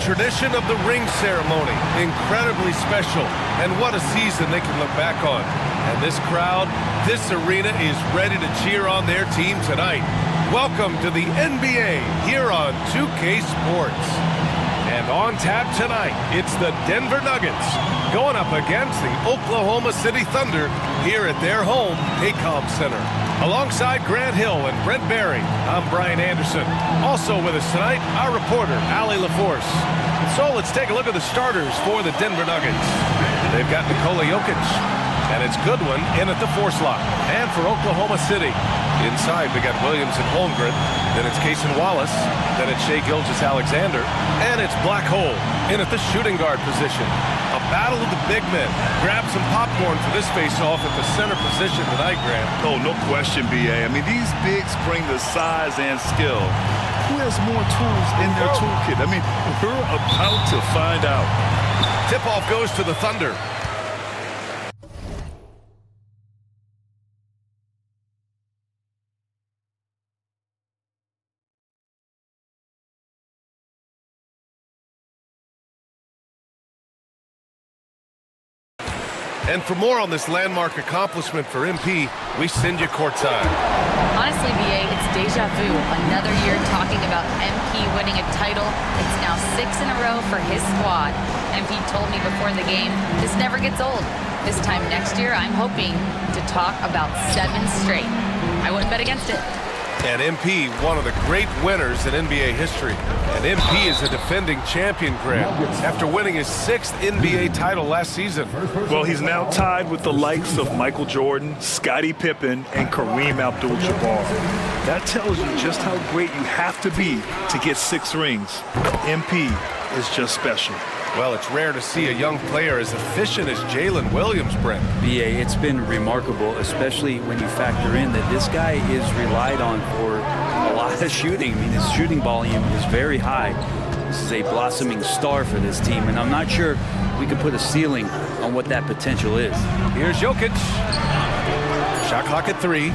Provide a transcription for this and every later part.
tradition of the ring ceremony. Incredibly special. And what a season they can look back on. And this crowd, this arena is ready to cheer on their team tonight. Welcome to the NBA here on 2K Sports. And on tap tonight, it's the Denver Nuggets going up against the Oklahoma City Thunder here at their home, Paycom Center. Alongside Grant Hill and Brent Barry, I'm Brian Anderson. Also with us tonight, our reporter, Allie LaForce. So let's take a look at the starters for the Denver Nuggets. They've got Nikola Jokic, and it's Goodwin in at the 4 slot. And for Oklahoma City, inside we got Williams and Holmgren, then it's Cason Wallace, then it's Shai Gilgeous-Alexander, and it's Black Hole in at the shooting guard position. A battle of the big men. Grab some popcorn for this face-off at the center position tonight, Grant. Oh, no question, B.A. I mean, these bigs bring the size and skill. Who has more tools in their toolkit? I mean, we're about to find out. Tip-off goes to the Thunder. And for more on this landmark accomplishment for MP, we send you courtside. Honestly, BA, it's deja vu. Another year talking about MP winning a title. It's now 6 in a row for his squad. MP told me before the game, this never gets old. This time next year, I'm hoping to talk about 7 straight. I wouldn't bet against it. And MP, one of the great winners in NBA history. And MP is a defending champion, Grant, after winning his 6th NBA title last season. Well, he's now tied with the likes of Michael Jordan, Scottie Pippen, and Kareem Abdul-Jabbar. That tells you just how great you have to be to get 6 rings. MP is just special. Well, it's rare to see a young player as efficient as Jalen Williams, Brent. BA, it's been remarkable, especially when you factor in that this guy is relied on for a lot of shooting. I mean, his shooting volume is very high. This is a blossoming star for this team, and I'm not sure we can put a ceiling on what that potential is. Here's Jokic. Shot clock at 3.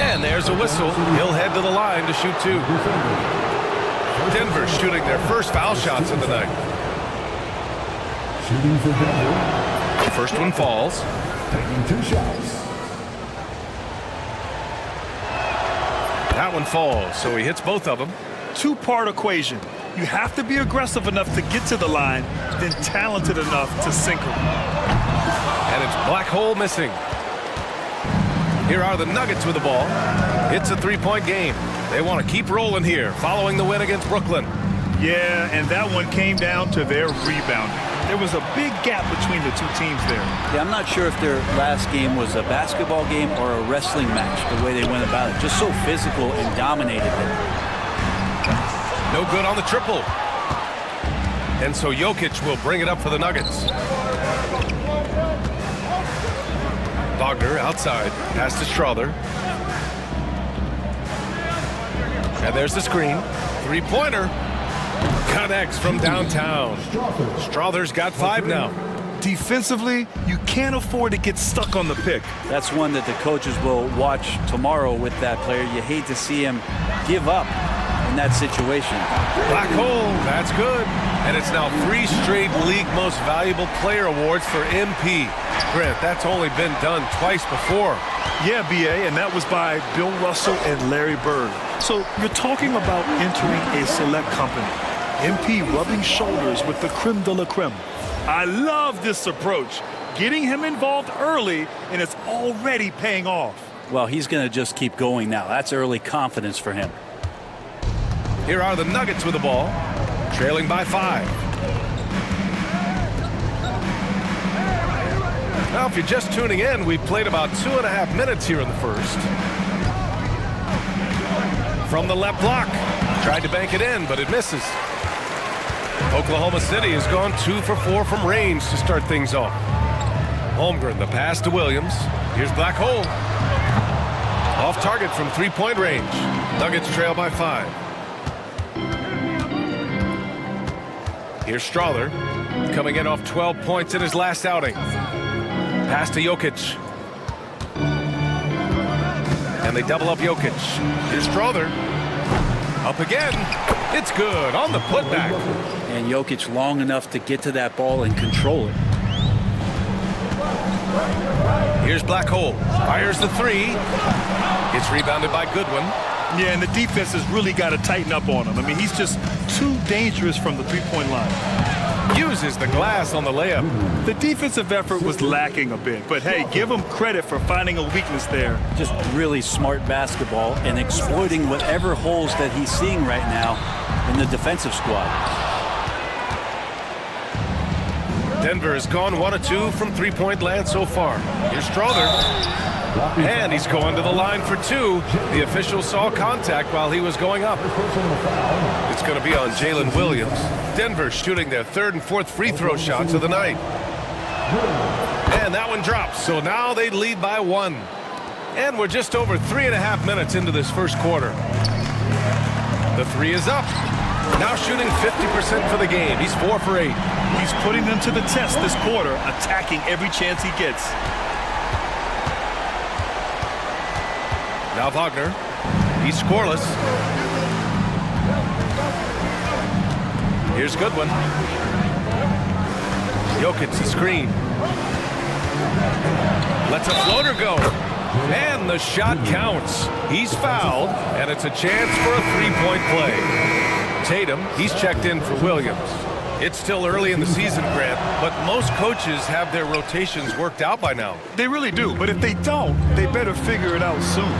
And there's a whistle. He'll head to the line to shoot 2. Denver shooting their first foul shots of the night. Shooting for Denver. The first one falls. Taking 2 shots. That one falls, so he hits both of them. 2-part equation. You have to be aggressive enough to get to the line, then talented enough to sink them. And it's Black Hole missing. Here are the Nuggets with the ball. It's a 3-point game. They want to keep rolling here, following the win against Brooklyn. Yeah, and that one came down to their rebounding. There was a big gap between the 2 teams there. Yeah, I'm not sure if their last game was a basketball game or a wrestling match, the way they went about it. Just so physical and dominated them. No good on the triple. And so Jokic will bring it up for the Nuggets. Wagner outside, pass to Strother. And there's the screen. 3-pointer. Connects from downtown. Strother's got 5 now. Defensively, you can't afford to get stuck on the pick. That's one that the coaches will watch tomorrow with that player. You hate to see him give up in that situation. Black Hole, that's good. And it's now 3 straight league most valuable player awards for MP. Grant, that's only been done twice before. Yeah, B.A., and that was by Bill Russell and Larry Bird. So you're talking about entering a select company. MP rubbing shoulders with the creme de la creme. I love this approach. Getting him involved early, and it's already paying off. Well, he's going to just keep going now. That's early confidence for him. Here are the Nuggets with the ball, trailing by 5. Now, if you're just tuning in, we've played about 2.5 minutes here in the first. From the left block, tried to bank it in, but it misses. Oklahoma City has gone 2 for 4 from range to start things off. Holmgren, the pass to Williams. Here's Black Hole. Off target from 3-point range. Nuggets trail by 5. Here's Strother, coming in off 12 points in his last outing. Pass to Jokic. And they double up Jokic. Here's Strother. Up again. It's good on the putback. and Jokic long enough to get to that ball and control it. Here's Black Hole. Fires the three. Gets rebounded by Goodwin. Yeah, and the defense has really got to tighten up on him. I mean, he's just too dangerous from the three-point line. Uses the glass on the layup. The defensive effort was lacking a bit, but hey, give him credit for finding a weakness there. Just really smart basketball and exploiting whatever holes that he's seeing right now in the defensive squad. Denver has gone 1 of 2 from three-point land so far. Here's Strother. And he's going to the line for 2. The official saw contact while he was going up. It's going to be on Jalen Williams. Denver shooting their 3rd and 4th free throw shots of the night. And that one drops, so now they lead by 1. And we're just over 3.5 minutes into this first quarter. The 3 is up. Now shooting 50% for the game. He's 4 for 8. He's putting them to the test this quarter, attacking every chance he gets. Now Wagner. He's scoreless. Here's Goodwin. Jokic the screen. Lets a floater go. And the shot counts. He's fouled, and it's a chance for a three-point play. Tatum, he's checked in for Williams. It's still early in the season, Grant, but most coaches have their rotations worked out by now. They really do, but if they don't, they better figure it out soon.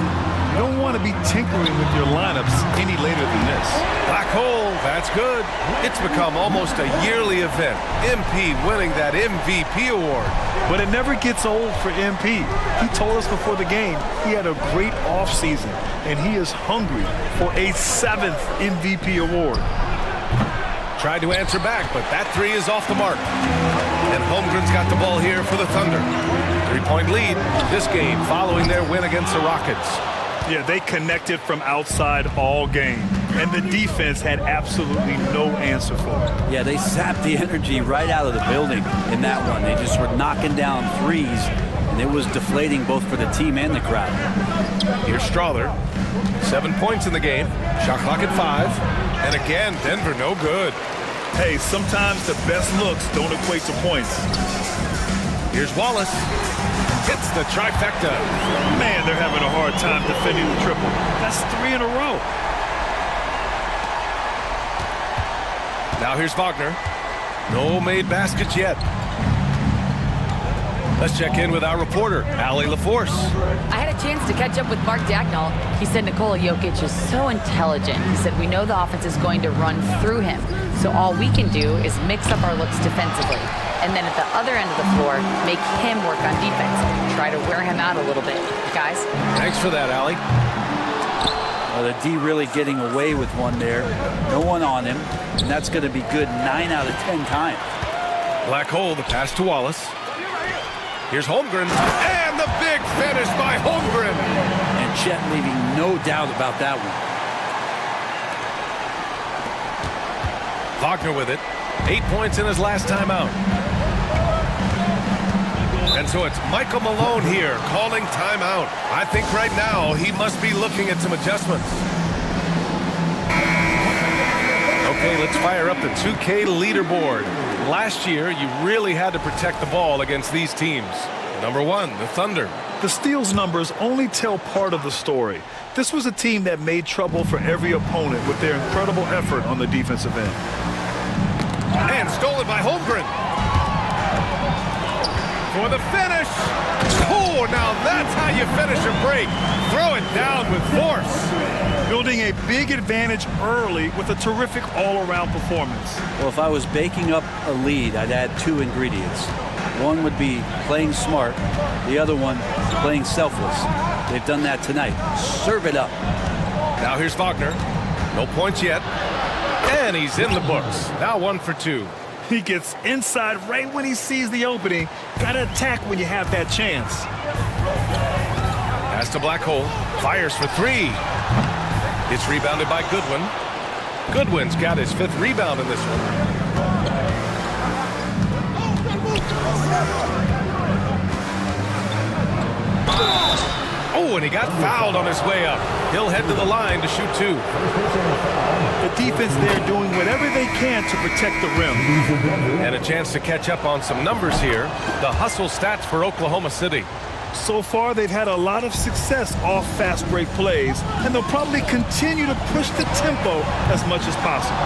You don't want to be tinkering with your lineups any later than this. Black hole, that's good. It's become almost a yearly event. MP winning that MVP award. But it never gets old for MP. He told us before the game he had a great offseason, and he is hungry for a 7th MVP award. Tried to answer back, but that 3 is off the mark. And Holmgren's got the ball here for the Thunder. 3-point lead this game following their win against the Rockets. Yeah, they connected from outside all game, and the defense had absolutely no answer for it. Yeah, they sapped the energy right out of the building in that one. They just were knocking down threes, and it was deflating both for the team and the crowd. Here's Strother. 7 points in the game. Shot clock at 5. And again, Denver no good. Hey, sometimes the best looks don't equate to points. Here's Wallace. Hits the trifecta. Man, they're having a hard time defending the triple. That's 3 in a row. Now here's Wagner. No made baskets yet. Let's check in with our reporter, Allie LaForce. I had a chance to catch up with Mark Dagnall. He said Nikola Jokic is so intelligent. He said we know the offense is going to run through him. So all we can do is mix up our looks defensively. And then at the other end of the floor, make him work on defense. Try to wear him out a little bit. Guys? Thanks for that, Allie. The D really getting away with one there. No one on him. And that's going to be good 9 out of 10 times. Black hole, the pass to Wallace. Here's Holmgren. And the big finish by Holmgren. And Chet leaving no doubt about that one. Wagner with it. 8 points in his last time out. And so it's Michael Malone here calling timeout. I think right now he must be looking at some adjustments. Okay, let's fire up the 2K leaderboard. Last year, you really had to protect the ball against these teams. Number 1, the Thunder. The steals numbers only tell part of the story. This was a team that made trouble for every opponent with their incredible effort on the defensive end. And stolen by Holmgren. For the finish. Oh, now that's how you finish a break. Throw it down with force. Building a big advantage early with a terrific all-around performance. Well, if I was baking up a lead, I'd add 2 ingredients. One would be playing smart. The other one, playing selfless. They've done that tonight. Serve it up. Now here's Wagner. No points yet. And he's in the books. Now 1 for 2. He gets inside right when he sees the opening. Gotta attack when you have that chance. Pass to Black Hole. Fires for 3. It's rebounded by Goodwin. Goodwin's got his 5th rebound in this one. Oh, Ooh, and he got fouled on his way up. He'll head to the line to shoot 2. The defense there doing whatever they can to protect the rim. And a chance to catch up on some numbers here. The hustle stats for Oklahoma City. So far, they've had a lot of success off fast break plays, and they'll probably continue to push the tempo as much as possible.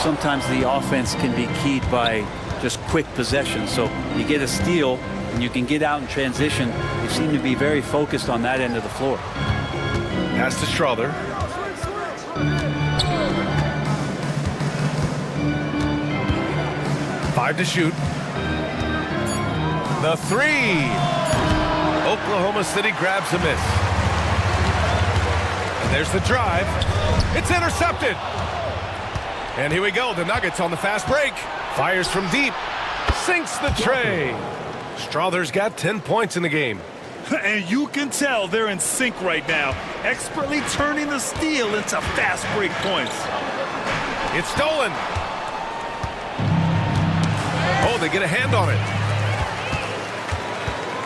Sometimes the offense can be keyed by just quick possession. So you get a steal and you can get out in transition. They seem to be very focused on that end of the floor. Pass to Strother. Five to shoot. The 3. Oklahoma City grabs a miss. And there's the drive. It's intercepted. And here we go. The Nuggets on the fast break. Fires from deep. Sinks the tray. Strother's got 10 points in the game. And you can tell they're in sync right now, expertly turning the steal into fast break points. It's stolen. Oh, they get a hand on it.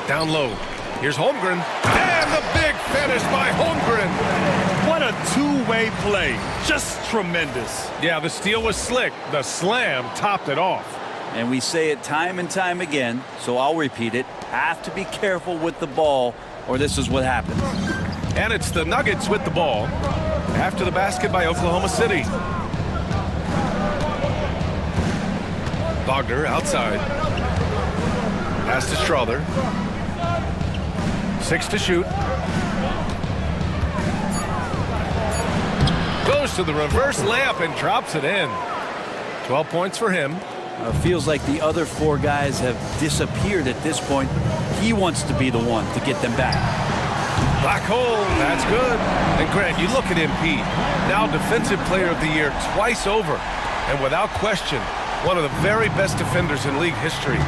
Down low. Here's Holmgren. And the big finish by Holmgren. What a two-way play. Just tremendous. Yeah, the steal was slick. The slam topped it off. And we say it time and time again, so I'll repeat it. Have to be careful with the ball, or this is what happens. And it's the Nuggets with the ball. After the basket by Oklahoma City. Wagner outside. Pass to Strother. 6 to shoot. Goes to the reverse layup and drops it in. 12 points for him. Feels like the other 4 guys have disappeared at this point. He wants to be the one to get them back. Black hole, that's good. And Grant, you look at MP, now Defensive Player of the Year twice over. And without question, one of the very best defenders in league history.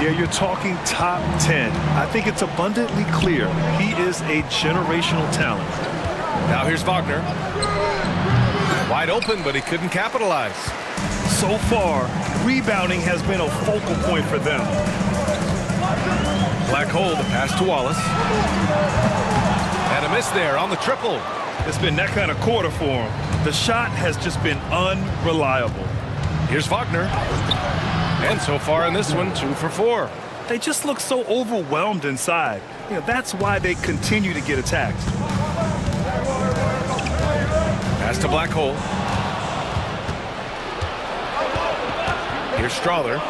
Yeah, you're talking top 10. I think it's abundantly clear he is a generational talent. Now here's Wagner. Wide open, but he couldn't capitalize. So far, rebounding has been a focal point for them. Black hole, the pass to Wallace. And a miss there on the triple. It's been that kind of quarter for him. The shot has just been unreliable. Here's Wagner. And so far in this one, 2 for 4. They just look so overwhelmed inside. You know, that's why they continue to get attacked. Pass to Black hole. Here's Strother.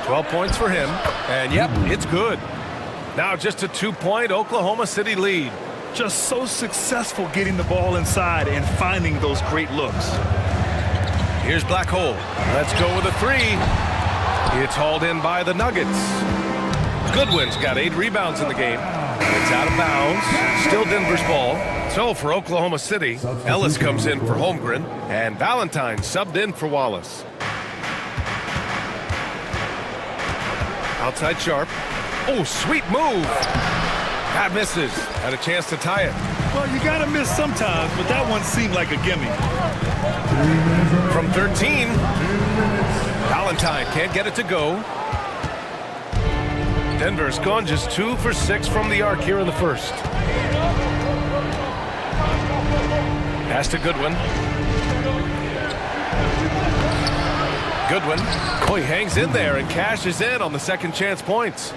12 points for him. And yep, it's good. Now just a 2-point Oklahoma City lead. Just so successful getting the ball inside and finding those great looks. Here's Black hole. Let's go with a 3. It's hauled in by the Nuggets. Goodwin's got 8 rebounds in the game. It's out of bounds. Still Denver's ball. So for Oklahoma City, Ellis comes in for Holmgren, and Valentine subbed in for Wallace. Outside Sharp. Oh, sweet move. That misses. Had a chance to tie it. Well, you gotta miss sometimes, but that one seemed like a gimme. From 13, Valentine can't get it to go. Denver's gone just 2 for 6 from the arc here in the first. Pass to Goodwin. Goodwin. Oh, he hangs in there and cashes in on the second chance points.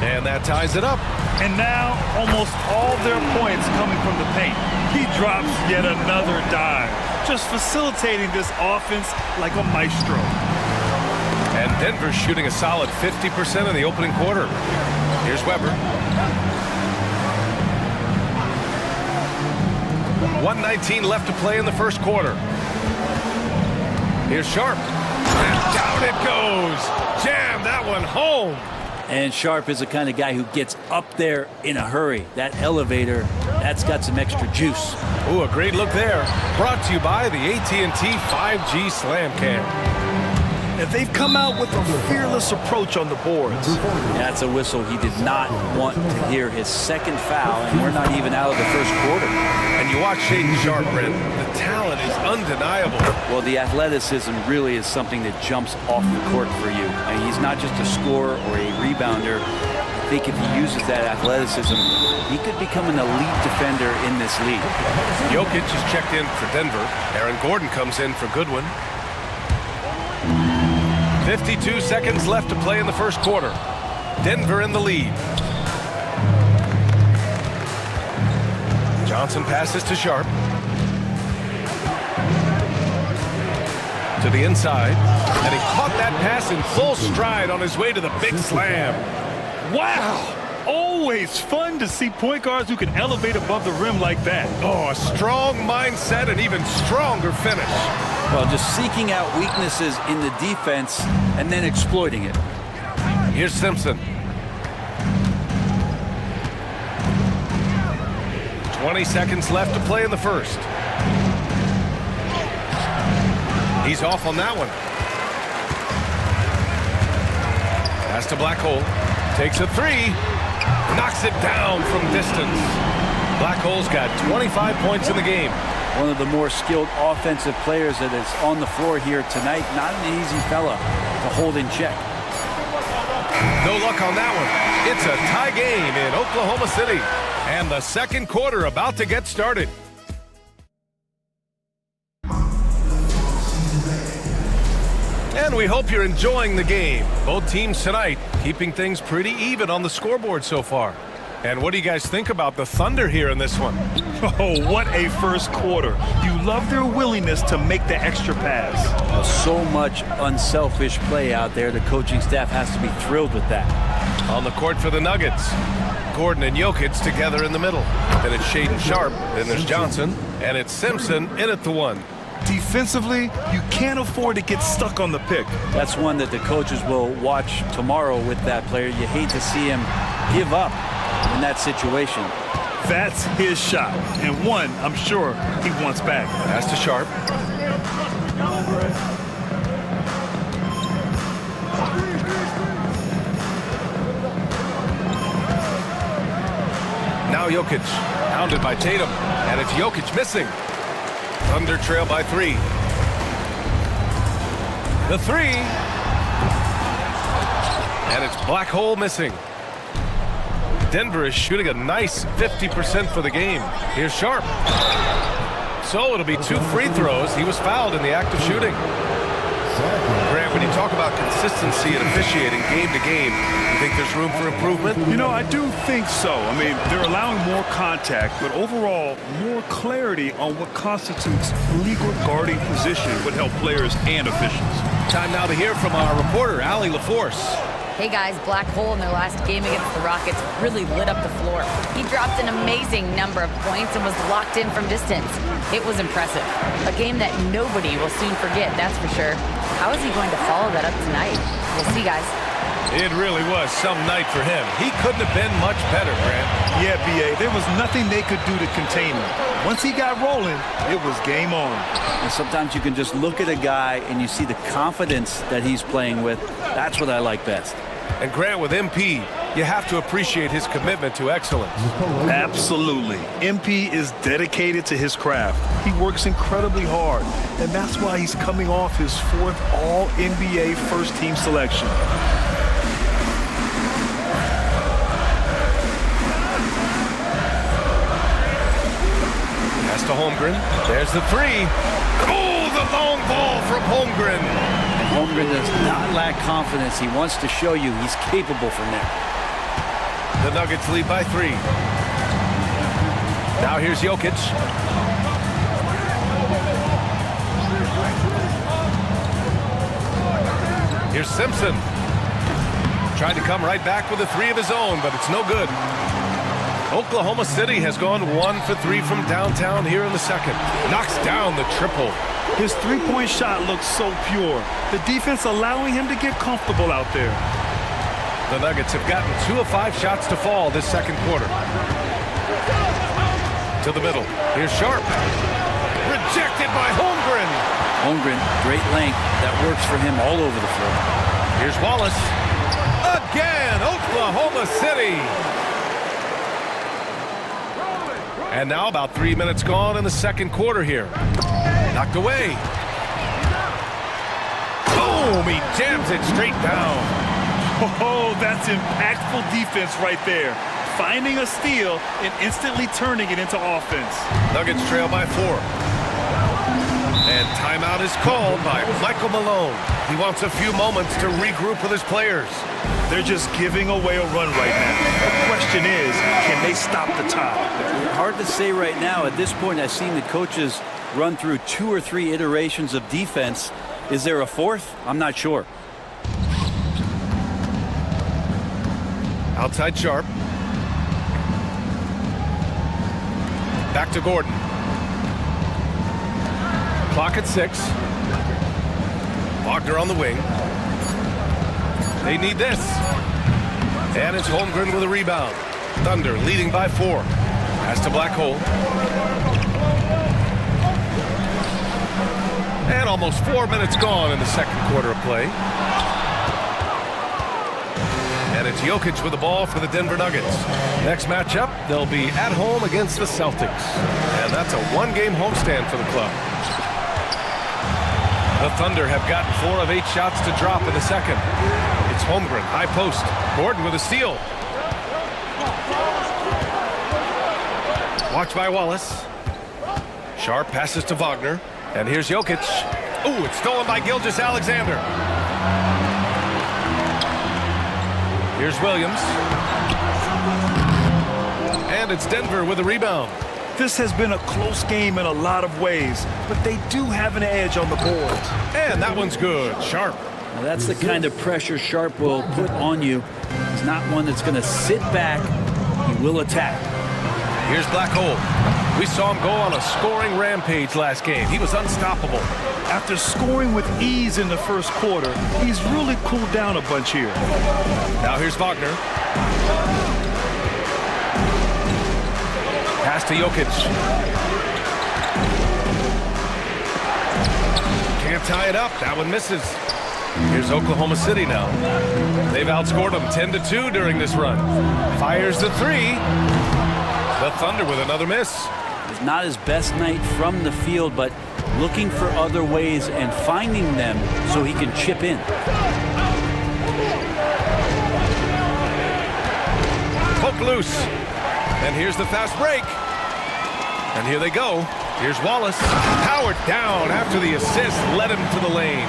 And that ties it up. And now almost all their points coming from the paint. He drops yet another dive, just facilitating this offense like a maestro. And Denver's shooting a solid 50% in the opening quarter. Here's Weber. 1:19 left to play in the first quarter. Here's Sharp. And down it goes. Jam that one home. And Sharp is the kind of guy who gets up there in a hurry. That elevator, that's got some extra juice. Ooh, a great look there. Brought to you by the AT&T 5G Slam Cam. And they've come out with a fearless approach on the boards. That's a whistle. He did not want to hear his second foul, and we're not even out of the first quarter. And you watch Shaedon Sharp, Brent. The talent is undeniable. Well, the athleticism really is something that jumps off the court for you. And he's not just a scorer or a rebounder. I think if he uses that athleticism, he could become an elite defender in this league. Jokic is checked in for Denver. Aaron Gordon comes in for Goodwin. 52 seconds left to play in the first quarter. Denver in the lead. Johnson passes to Sharp. To the inside. And he caught that pass in full stride on his way to the big slam. Wow! Always fun to see point guards who can elevate above the rim like that. Oh, a strong mindset and even stronger finish. Well, just seeking out weaknesses in the defense and then exploiting it. Here's Simpson. 20 seconds left to play in the first. He's off on that one. Pass to Black Hole. Takes a three. Knocks it down from distance. Black Hole's got 25 points in the game. One of the more skilled offensive players that is on the floor here tonight. Not an easy fella to hold in check. No luck on that one. It's a tie game in Oklahoma City. And the second quarter about to get started. And we hope you're enjoying the game. Both teams tonight keeping things pretty even on the scoreboard so far. And what do you guys think about the Thunder here in this one? Oh, what a first quarter. You love their willingness to make the extra pass. So much unselfish play out there. The coaching staff has to be thrilled with that. On the court for the Nuggets, Gordon and Jokic together in the middle. Then it's Shaedon Sharp, then there's Johnson, and it's Simpson in at the one. Defensively, you can't afford to get stuck on the pick. That's one that the coaches will watch tomorrow with that player. You hate to see him give up in that situation. That's his shot, and one I'm sure he wants back. Pass to Sharp. Now Jokic, pounded by Tatum, and it's Jokic missing. Thunder trail by 3. The 3. And it's Black Hole missing. Denver is shooting a nice 50% for the game. Here's Sharp. So it'll be 2 free throws. He was fouled in the act of shooting. Grant, when you talk about consistency and officiating game to game, you think there's room for improvement? You know, I do think so. I mean, they're allowing more contact, but overall, more clarity on what constitutes legal guarding position would help players and officials. Time now to hear from our reporter, Allie LaForce. Hey guys, Black Hole in their last game against the Rockets really lit up the floor. He dropped an amazing number of points and was locked in from distance. It was impressive. A game that nobody will soon forget, that's for sure. How is he going to follow that up tonight? We'll see, guys. It really was some night for him. He couldn't have been much better, Grant. Yeah, B.A., there was nothing they could do to contain him. Once he got rolling, it was game on. And sometimes you can just look at a guy and you see the confidence that he's playing with. That's what I like best. And Grant, with MP, you have to appreciate his commitment to excellence. Absolutely. MP is dedicated to his craft. He works incredibly hard, and that's why he's coming off his 4th All-NBA first-team selection. Pass to Holmgren. There's the 3. Oh, the long ball from Holmgren. Holmgren does not lack confidence. He wants to show you he's capable from there. The Nuggets lead by 3. Now here's Jokic. Here's Simpson. Tried to come right back with a 3 of his own, but it's no good. Oklahoma City has gone 1 for 3 from downtown here in the second. Knocks down the triple. His three-point shot looks so pure. The defense allowing him to get comfortable out there. The Nuggets have gotten 2 of 5 shots to fall this second quarter. To the middle. Here's Sharp. Rejected by Holmgren. Holmgren, great length. That works for him all over the floor. Here's Wallace. Again, Oklahoma City. And now about 3 minutes gone in the second quarter here. Knocked away. Boom! He jams it straight down. Oh, that's impactful defense right there. Finding a steal and instantly turning it into offense. Nuggets trail by 4. And timeout is called by Michael Malone. He wants a few moments to regroup with his players. They're just giving away a run right now. The question is, can they stop the tide? Hard to say right now. At this point, I've seen the coaches run through 2 or 3 iterations of defense. Is there a fourth? I'm not sure. Outside Sharp. Back to Gordon. Clock at 6. Wagner on the wing. They need this. And it's Holmgren with a rebound. Thunder leading by 4. Pass to Black Hole. And almost 4 minutes gone in the second quarter of play. And it's Jokic with the ball for the Denver Nuggets. Next matchup, they'll be at home against the Celtics. And that's a 1-game homestand for the club. The Thunder have gotten 4 of 8 shots to drop in the second. It's Holmgren, high post. Gordon with a steal. Watched by Wallace. Sharp passes to Wagner. And here's Jokic. Ooh, it's stolen by Gilgeous-Alexander. Here's Williams. And it's Denver with a rebound. This has been a close game in a lot of ways, but they do have an edge on the boards. And that one's good. Sharp. Now that's the kind of pressure Sharp will put on you. He's not one that's going to sit back. He will attack. Here's Black Hole. We saw him go on a scoring rampage last game. He was unstoppable. After scoring with ease in the first quarter, he's really cooled down a bunch here. Now here's Wagner. Pass to Jokic. Can't tie it up. That one misses. Here's Oklahoma City now. They've outscored them 10-2 during this run. Fires the 3. The Thunder with another miss. It's not his best night from the field, but looking for other ways and finding them so he can chip in. Poke loose. And here's the fast break. And here they go. Here's Wallace. Powered down after the assist led him to the lane.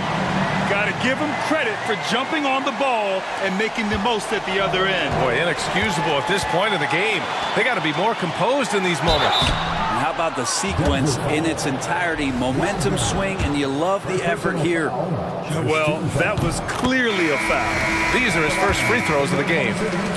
Got to give him credit for jumping on the ball and making the most at the other end. Boy, inexcusable at this point of the game. They got to be more composed in these moments. And how about the sequence in its entirety? Momentum swing, and you love the effort here. Well, that was clearly a foul. These are his first free throws of the game.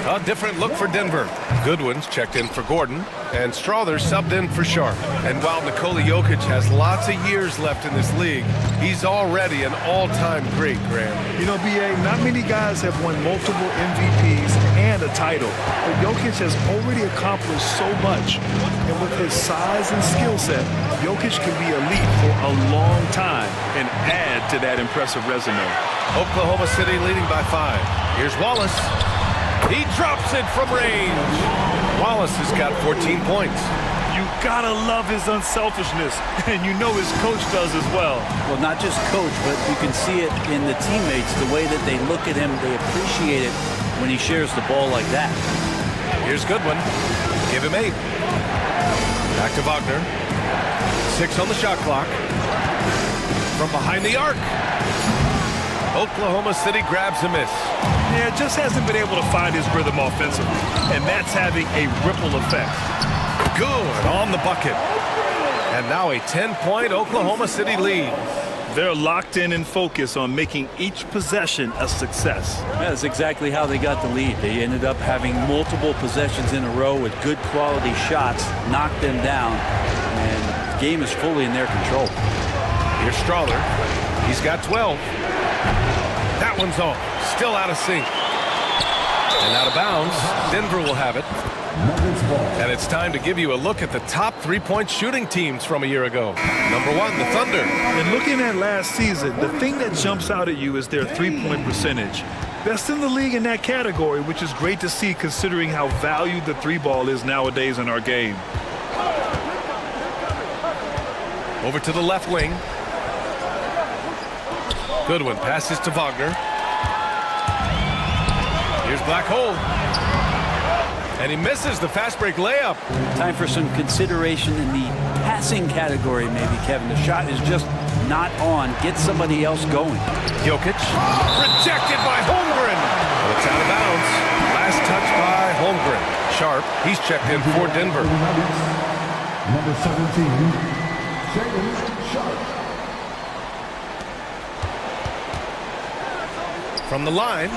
A different look for Denver. Goodwin's checked in for Gordon, and Strother subbed in for Sharp. And while Nikola Jokic has lots of years left in this league, he's already an all-time great, Graham. You know, B.A., not many guys have won multiple MVPs and a title, but Jokic has already accomplished so much. And with his size and skill set, Jokic can be elite for a long time and add to that impressive resume. Oklahoma City leading by 5. Here's Wallace. He drops it from range. Wallace has got 14 points. You gotta love his unselfishness, and you know his coach does as well. Well, not just coach, but you can see it in the teammates, the way that they look at him. They appreciate it when he shares the ball like that. Here's Goodwin. Give him 8. Back to Wagner. 6 on the shot clock. From behind the arc. Oklahoma City grabs a miss. Yeah, just hasn't been able to find his rhythm offensively, and that's having a ripple effect. Good on the bucket. And now a 10-point Oklahoma City lead. They're locked in and focused on making each possession a success. That's exactly how they got the lead. They ended up having multiple possessions in a row with good quality shots, knocked them down, and the game is fully in their control. Here's Strother. He's got 12. That one's off. Still out of sync. And out of bounds. Denver will have it. And it's time to give you a look at the top three-point shooting teams from a year ago. Number 1, the Thunder. And looking at last season, the thing that jumps out at you is their three-point percentage. Best in the league in that category, which is great to see considering how valued the three ball is nowadays in our game. Over to the left wing. Goodwin passes to Wagner. Here's Black Hole. And he misses the fast break layup. Time for some consideration in the passing category, maybe, Kevin. The shot is just not on. Get somebody else going. Jokic, rejected by Holmgren. Well, it's out of bounds. Last touch by Holmgren. Sharp, he's checked in for Denver. Number 17, Jalen Sharp. From the line,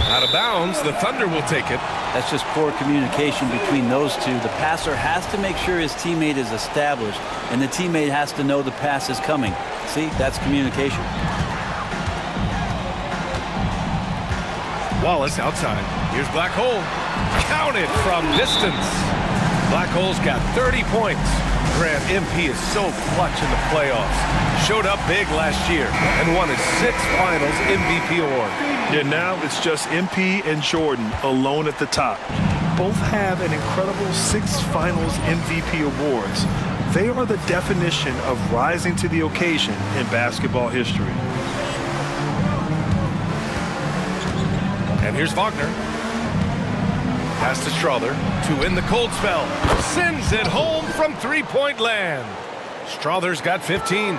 out of bounds, the Thunder will take it. That's just poor communication between those two. The passer has to make sure his teammate is established, and the teammate has to know the pass is coming. See, that's communication. Wallace outside. Here's Black Hole. Counted from distance. Black Hole's got 30 points. Grant, MP is so clutch in the playoffs. Showed up big last year and won his 6th Finals MVP award. Yeah, now it's just MP and Jordan alone at the top. Both have an incredible 6 Finals MVP awards. They are the definition of rising to the occasion in basketball history. And here's Wagner. Pass to Strother to win the cold spell. Sends it home from three-point land. Strother's got 15.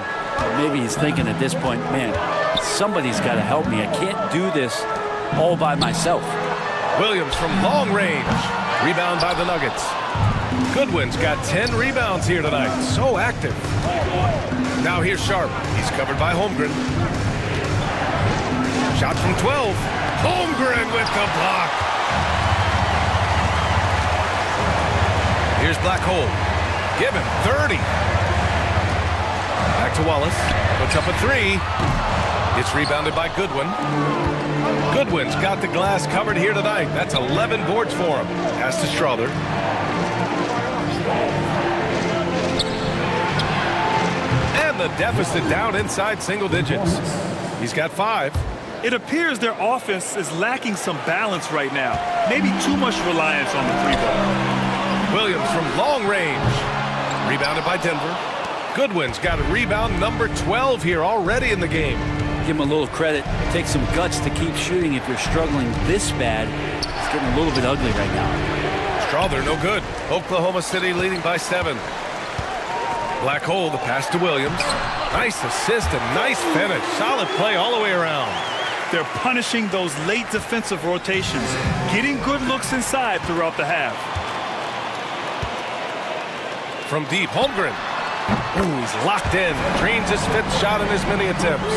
Maybe he's thinking at this point, man, somebody's got to help me. I can't do this all by myself. Williams from long range. Rebound by the Nuggets. Goodwin's got 10 rebounds here tonight. So active. Now here's Sharp. He's covered by Holmgren. Shot from 12. Holmgren with the block. Here's Black Hole. Give him 30. Back to Wallace. Puts up a 3. It's rebounded by Goodwin. Goodwin's got the glass covered here tonight. That's 11 boards for him. Pass to Strother. And the deficit down inside single digits. He's got 5. It appears their offense is lacking some balance right now. Maybe too much reliance on the 3-ball. Williams from long range. Rebounded by Denver. Goodwin's got a rebound number 12 here already in the game. Give him a little credit. Take some guts to keep shooting if you're struggling this bad. It's getting a little bit ugly right now. Strother, no good. Oklahoma City leading by 7. Black Hole, the pass to Williams. Nice assist and nice finish. Solid play all the way around. They're punishing those late defensive rotations, getting good looks inside throughout the half. From deep, Holmgren. Ooh, he's locked in. Drains his 5th shot in as many attempts.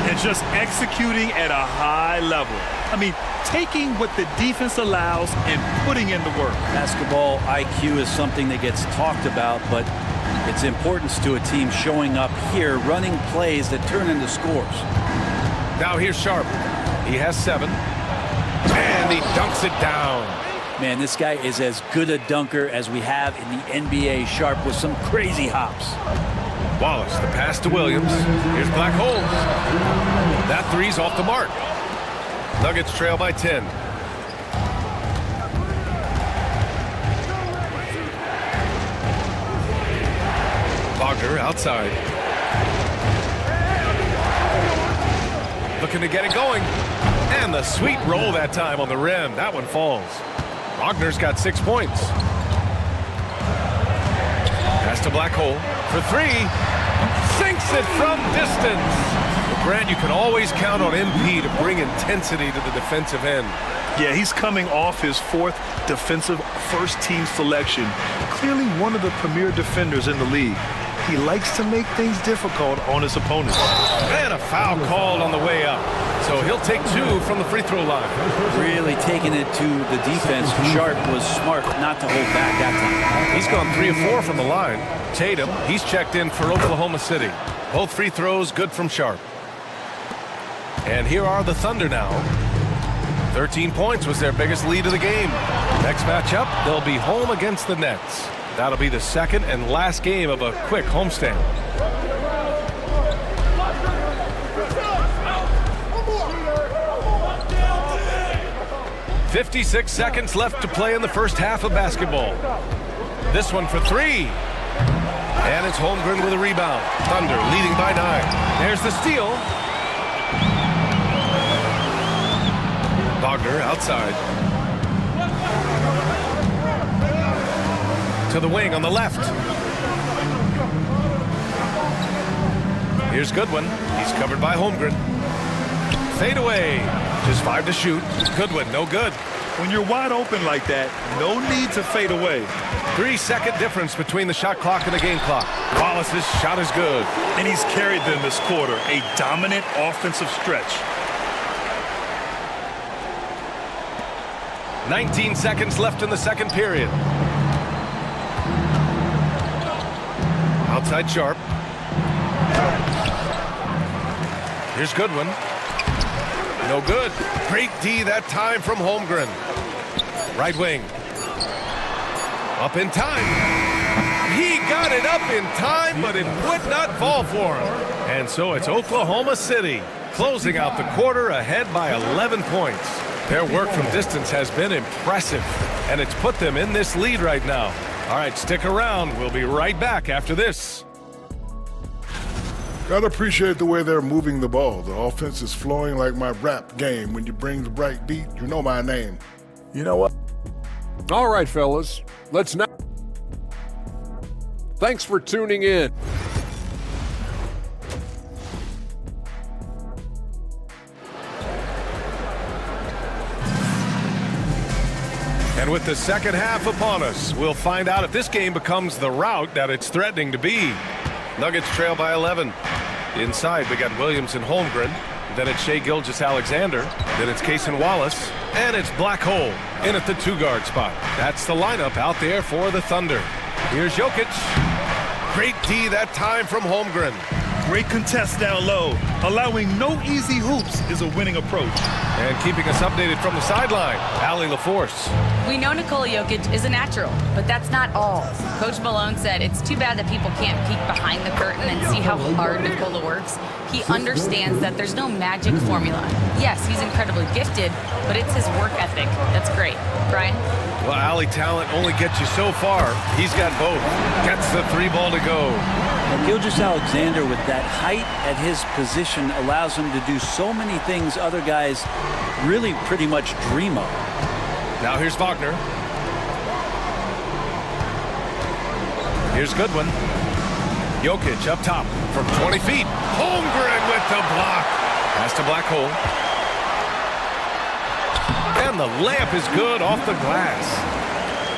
And just executing at a high level. I mean, taking what the defense allows and putting in the work. Basketball IQ is something that gets talked about, but its importance to a team showing up here, running plays that turn into scores. Now here's Sharp. He has 7. And he dunks it down. Man, this guy is as good a dunker as we have in the NBA. Sharp with some crazy hops. Wallace, the pass to Williams. Here's Black Hole. That 3's off the mark. Nuggets trail by 10. Wagner outside. Looking to get it going. And the sweet roll that time on the rim. That one falls. Wagner's got 6 points. Pass to Black Hole for 3. Sinks it from distance. Well, Grant, you can always count on MP to bring intensity to the defensive end. Yeah, he's coming off his 4th defensive first-team selection. Clearly one of the premier defenders in the league. He likes to make things difficult on his opponents. And a foul called on the way up. So he'll take 2 from the free throw line. Really taking it to the defense. Sharp was smart not to hold back that time. He's gone 3 of 4 from the line. Tatum, he's checked in for Oklahoma City. Both free throws good from Sharp. And here are the Thunder now. 13 points was their biggest lead of the game. Next matchup, they'll be home against the Nets. That'll be the second and last game of a quick homestand. "56 seconds left to play in the first half of basketball. This one for 3. And it's Holmgren with a rebound. Thunder leading by 9. There's the steal. Wagner outside. To the wing on the left. Here's Goodwin. He's covered by Holmgren. Fade away. Just 5 to shoot. Goodwin, no good. When you're wide open like that, no need to fade away. 3-second difference between the shot clock and the game clock. Wallace's shot is good. And he's carried them this quarter. A dominant offensive stretch. 19 seconds left in the second period. Outside Sharp. Here's Goodwin. No good. Great D that time from Holmgren. Right wing. Up in time. He got it up in time, but it would not fall for him. And so it's Oklahoma City closing out the quarter ahead by 11 points. Their work from distance has been impressive, and it's put them in this lead right now. All right, stick around. We'll be right back after this. Gotta appreciate the way they're moving the ball. The offense is flowing like my rap game. When you bring the bright beat, you know my name. You know what? All right, fellas, let's now. Thanks for tuning in. And with the second half upon us, we'll find out if this game becomes the rout that it's threatening to be. Nuggets trail by 11. Inside, we got Williams and Holmgren. Then it's Shai Gilgeous-Alexander. Then it's Cason Wallace. And it's Black Hole in at the 2-guard spot. That's the lineup out there for the Thunder. Here's Jokic. Great D that time from Holmgren. Great contest down low. Allowing no easy hoops is a winning approach. And keeping us updated from the sideline, Allie LaForce. We know Nikola Jokic is a natural, but that's not all. Coach Malone said it's too bad that people can't peek behind the curtain and see how hard Nikola works. He understands that there's no magic formula. Yes, he's incredibly gifted, but it's his work ethic that's great. Brian? Well, Allie, talent only gets you so far. He's got both. Gets the 3 ball to go. Gilgeous-Alexander, with that height at his position, allows him to do so many things other guys really pretty much dream of. Now here's Wagner. Here's Goodwin. Jokic up top from 20 feet. Holmgren with the block. Pass to Black Hole. And the layup is good off the glass.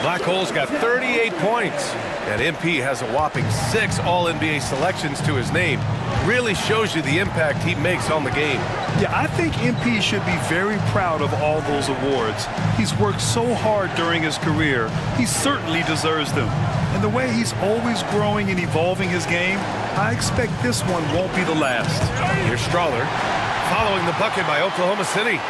Black Hole's got 38 points. And MP has a whopping 6 All-NBA selections to his name. Really shows you the impact he makes on the game. Yeah, I think MP should be very proud of all those awards. He's worked so hard during his career. He certainly deserves them. And the way he's always growing and evolving his game, I expect this one won't be the last. Here's Strawler, following the bucket by Oklahoma City.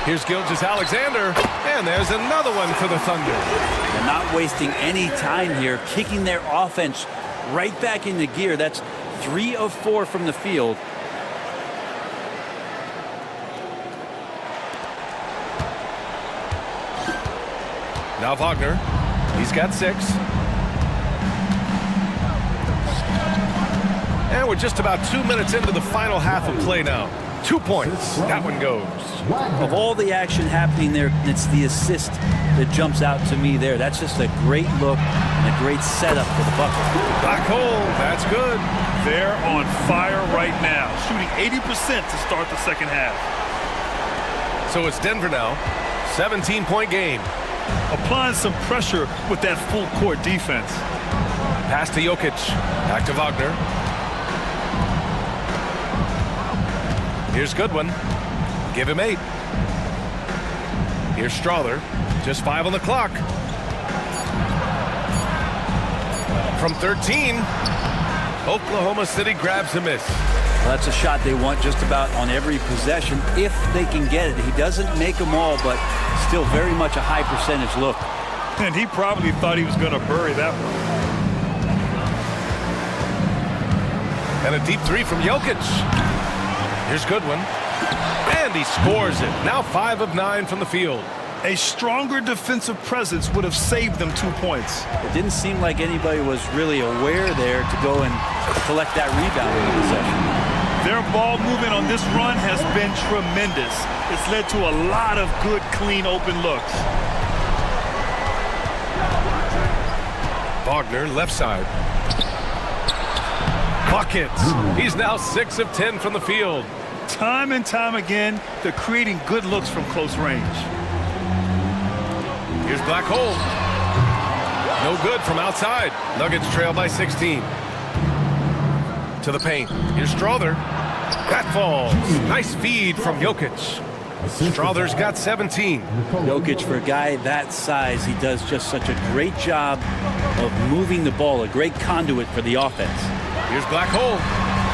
Here's Gilgeous-Alexander, and there's another one for the Thunder. They're not wasting any time here, kicking their offense right back into gear. That's 3 of 4 from the field. Now Wagner, he's got 6. And we're just about 2 minutes into the final half of play now. 2 points, that one goes. Of all the action happening there, it's the assist that jumps out to me there. That's just a great look and a great setup for the bucket. Black Hole, that's good. They're on fire right now, shooting 80% to start the second half. So it's Denver now, 17-point game. Applying some pressure with that full court defense. Pass to Jokic, back to Wagner. Here's Goodwin. Give him 8. Here's Strawler. Just 5 on the clock. From 13, Oklahoma City grabs a miss. Well, that's a shot they want just about on every possession if they can get it. He doesn't make them all, but still very much a high percentage look. And he probably thought he was going to bury that one. And a deep 3 from Jokic. Here's Goodwin. And he scores it. Now 5 of 9 from the field. A stronger defensive presence would have saved them 2 points. It didn't seem like anybody was really aware there to go and collect that rebound in the possession. Their ball movement on this run has been tremendous. It's led to a lot of good, clean, open looks. Wagner, left side. Buckets. He's now 6 of 10 from the field. Time and time again, they're creating good looks from close range. Here's Black Hole. No good from outside. Nuggets trail by 16. To the paint. Here's Strother. That falls. Nice feed from Jokic. Strother's got 17. Jokic, for a guy that size, he does just such a great job of moving the ball, a great conduit for the offense. Here's Black Hole.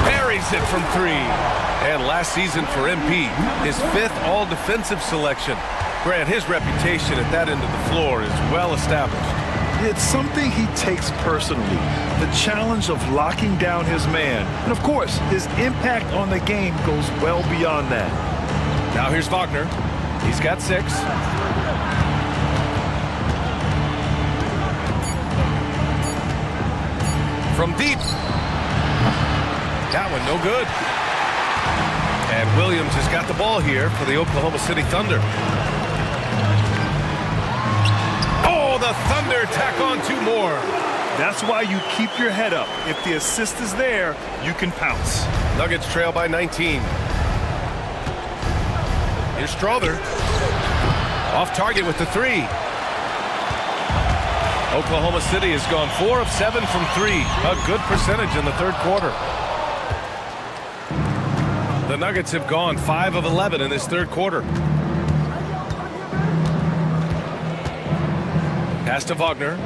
Buries it from 3. And last season for MP, his 5th all-defensive selection. Grant, his reputation at that end of the floor is well established. It's something he takes personally, the challenge of locking down his man. And of course, his impact on the game goes well beyond that. Now here's Wagner. He's got 6. From deep. That one no good. And Williams has got the ball here for the Oklahoma City Thunder. Oh, the Thunder tack on 2 more. That's why you keep your head up. If the assist is there, you can pounce. Nuggets trail by 19. Here's Strother. Off target with the 3. Oklahoma City has gone 4 of 7 from 3. A good percentage in the 3rd quarter. The Nuggets have gone 5 of 11 in this 3rd quarter. Pass to Wagner.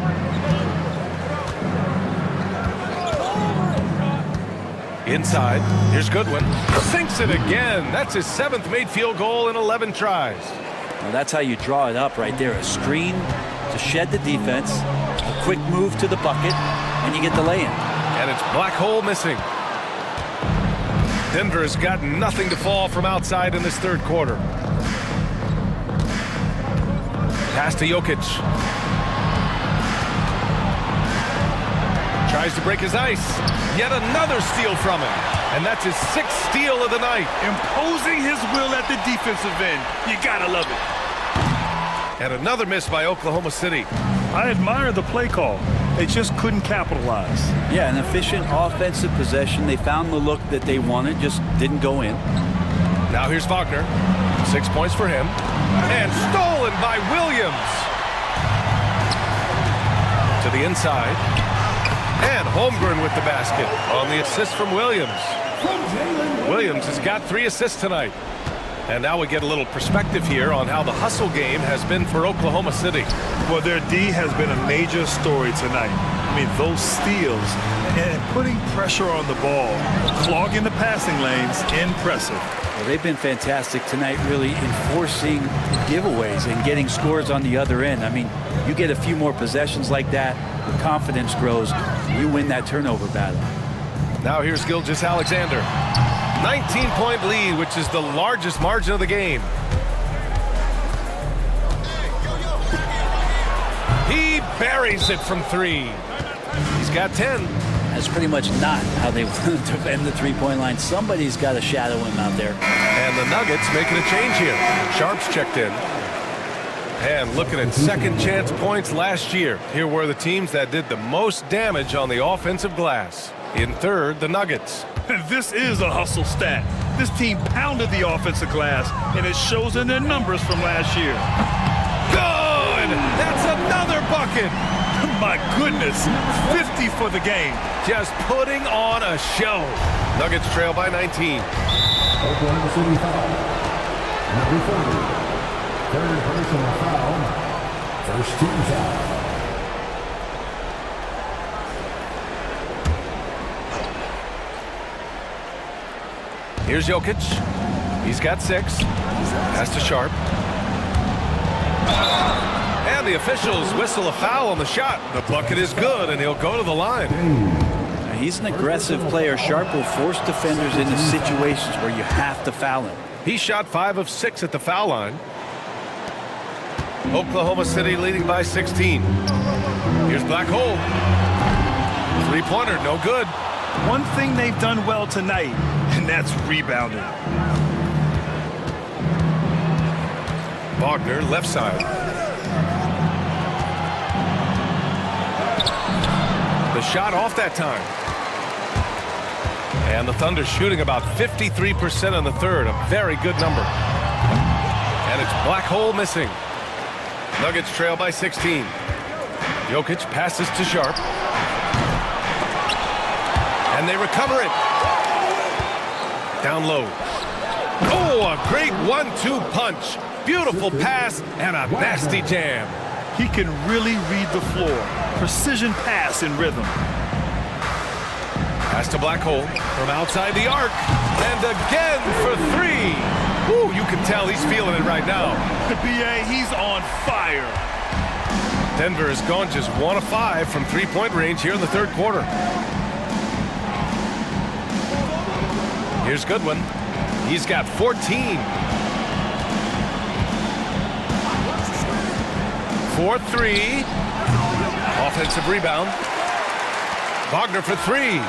Inside. Here's Goodwin. Sinks it again. That's his 7th made field goal in 11 tries. Well, that's how you draw it up right there. A screen to shed the defense, a quick move to the bucket, and you get the lay-in. And it's Black Hole missing. Denver has got nothing to fall from outside in this 3rd quarter. Pass to Jokic. Tries to break his ice. Yet another steal from him. And that's his 6th steal of the night. Imposing his will at the defensive end. You gotta love it. And another miss by Oklahoma City. I admire the play call. They just couldn't capitalize. Yeah, an efficient offensive possession. They found the look that they wanted, just didn't go in. Now here's Wagner. 6 points for him. And stolen by Williams. To the inside. And Holmgren with the basket on the assist from Williams. Williams has got 3 assists tonight. And now we get a little perspective here on how the hustle game has been for Oklahoma City. Well, their D has been a major story tonight. I mean, those steals and putting pressure on the ball, clogging the passing lanes, impressive. Well, they've been fantastic tonight, really enforcing giveaways and getting scores on the other end. I mean, you get a few more possessions like that, the confidence grows, you win that turnover battle. Now here's Gilgeous-Alexander. 19-point lead, which is the largest margin of the game. He buries it from 3. He's got 10. That's pretty much not how they want to defend the three-point line. Somebody's got to shadow him out there. And the Nuggets making a change here. Sharp's checked in. And looking at second chance points last year, here were the teams that did the most damage on the offensive glass. In third, the Nuggets. This is a hustle stat. This team pounded the offensive glass, and it shows in their numbers from last year. Good! That's another bucket! My goodness, 50 for the game. Just putting on a show. Nuggets trail by 19. Oklahoma City foul. Number 30. Third personal foul. First team foul. Here's Jokic. He's got 6. Pass to Sharp. And the officials whistle a foul on the shot. The bucket is good, and he'll go to the line. He's an aggressive player. Sharp will force defenders into situations where you have to foul him. He shot 5 of 6 at the foul line. Oklahoma City leading by 16. Here's Black Hole. Three-pointer, no good. one thing they've done well tonight, and that's rebounding. Wagner, left side. The shot off that time. And the Thunder shooting about 53% in the third, a very good number. And it's black hole missing. Nuggets trail by 16. Jokic passes to Sharp. And they recover it. Down low. Oh, a great 1-2 punch. Beautiful pass and a nasty jam. He can really read the floor. Precision pass in rhythm. Pass to black hole from outside the arc. And again for three. Ooh, you can tell he's feeling it right now. The BA, he's on fire. Denver has gone just 1 of 5 from three-point range here in the third quarter. Here's Goodwin. He's got 14. 4-3. Offensive rebound. Wagner for three.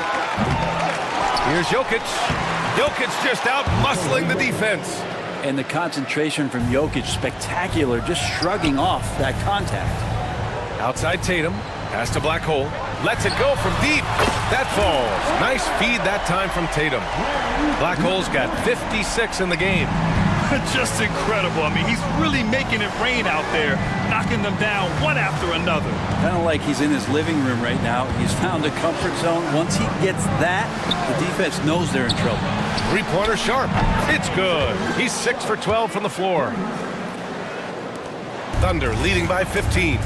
Here's Jokic. Jokic just out muscling the defense. And the concentration from Jokic, spectacular, just shrugging off that contact. Outside Tatum. Pass to black hole. Lets it go from deep. That falls. Nice feed that time from Tatum. Black hole's got 56 in the game. Just incredible. I mean, he's really making it rain out there, knocking them down one after another. Kind of like he's in his living room right now. He's found a comfort zone. Once he gets that, the defense knows they're in trouble. Three-pointer Sharp. It's good. He's 6 for 12 from the floor. Thunder leading by 15.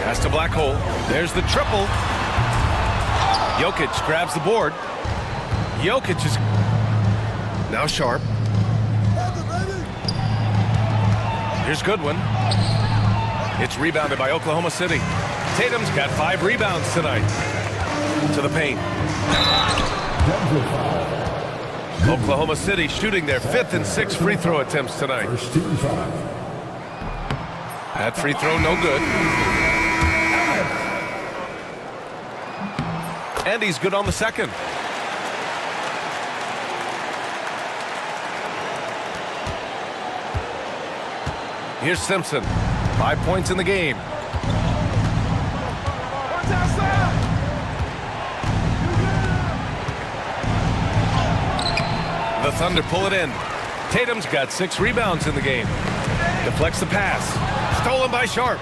Pass to black hole. There's the triple. Jokic grabs the board. Jokic is now Sharp. Here's Goodwin. It's rebounded by Oklahoma City. Tatum's got 5 rebounds tonight. To the paint. Oklahoma City shooting their 5th and 6th free throw attempts tonight. That free throw no good. And he's good on the second. Here's Simpson. 5 points in the game. The Thunder pull it in. Tatum's got 6 rebounds in the game. Deflects the pass. Stolen by Sharp.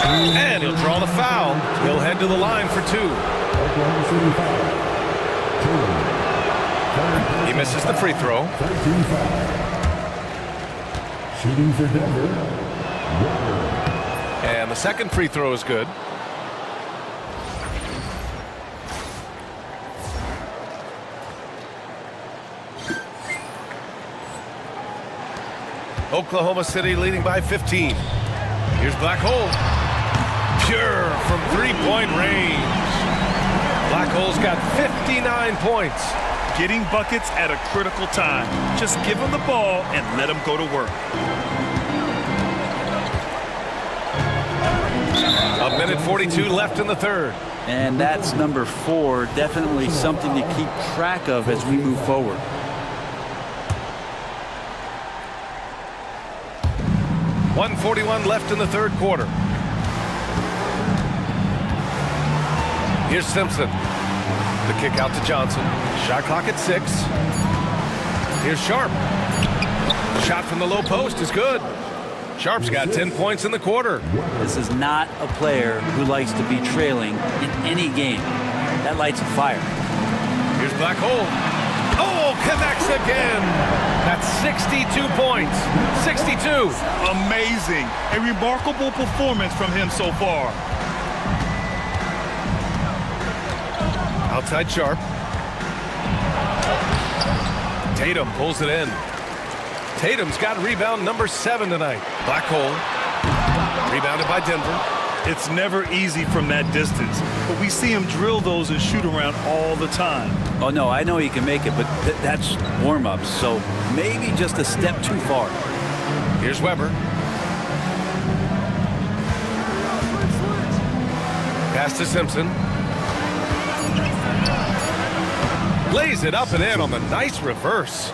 And he'll draw the foul. He'll head to the line for 2. He misses the free throw. Shooting for Denver. And the second free throw is good. Oklahoma City leading by 15. Here's black hole. Pure from three-point range. Black hole's got 59 points. Getting buckets at a critical time. Just give him the ball and let him go to work. A minute 42 left in the third. And that's number 4. Definitely something to keep track of as we move forward. .141 left in the third quarter. Here's Simpson. The kick out to Johnson. Shot clock at 6. Here's Sharp. Shot from the low post is good. Sharp's got 10 points in the quarter. This is not a player who likes to be trailing in any game. That lights a fire. Here's black hole. Oh, connects again. That's 62 points. 62. Amazing. A remarkable performance from him so far. Outside Sharp. Tatum pulls it in. Tatum's got rebound number 7 tonight. Black hole. Rebounded by Denver. It's never easy from that distance, but we see him drill those and shoot around all the time. Oh, no, I know he can make it, but that's warm-ups, so maybe just a step too far. Here's Weber. Pass to Simpson. Lays it up and in on the nice reverse.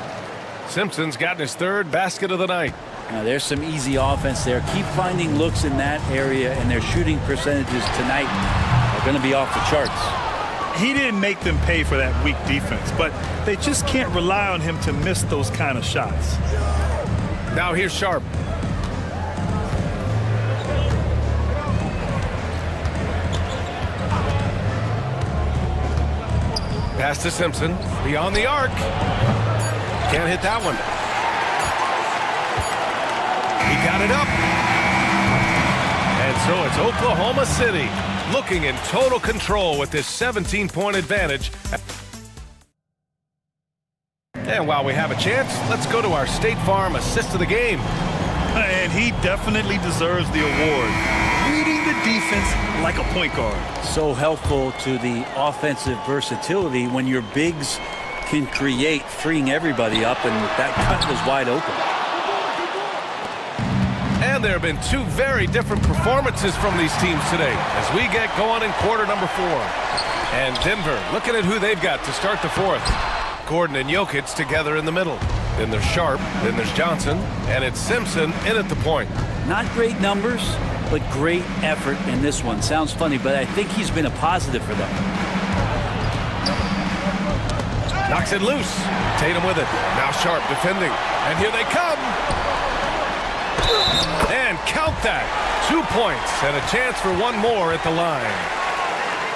Simpson's gotten his third basket of the night. Now there's some easy offense there. Keep finding looks in that area, and their shooting percentages tonight are going to be off the charts. He didn't make them pay for that weak defense, but they just can't rely on him to miss those kind of shots. Now here's Sharp. Pass to Simpson. Beyond the arc. Can't hit that one. He got it up. And so it's Oklahoma City looking in total control with this 17-point advantage. And while we have a chance, let's go to our State Farm assist of the game. And he definitely deserves the award. Reading the defense like a point guard. So helpful to the offensive versatility when your bigs can create, freeing everybody up, and that cut was wide open. And there have been two very different performances from these teams today as we get going in quarter number 4. And Denver looking at who they've got to start the fourth. Gordon and Jokic together in the middle. Then there's Sharp, then there's Johnson, and it's Simpson in at the point. Not great numbers, but great effort in this one. Sounds funny, but I think he's been a positive for them. Knocks it loose. Tatum with it. Now Sharp defending. And here they come. And count that. 2 points and a chance for one more at the line.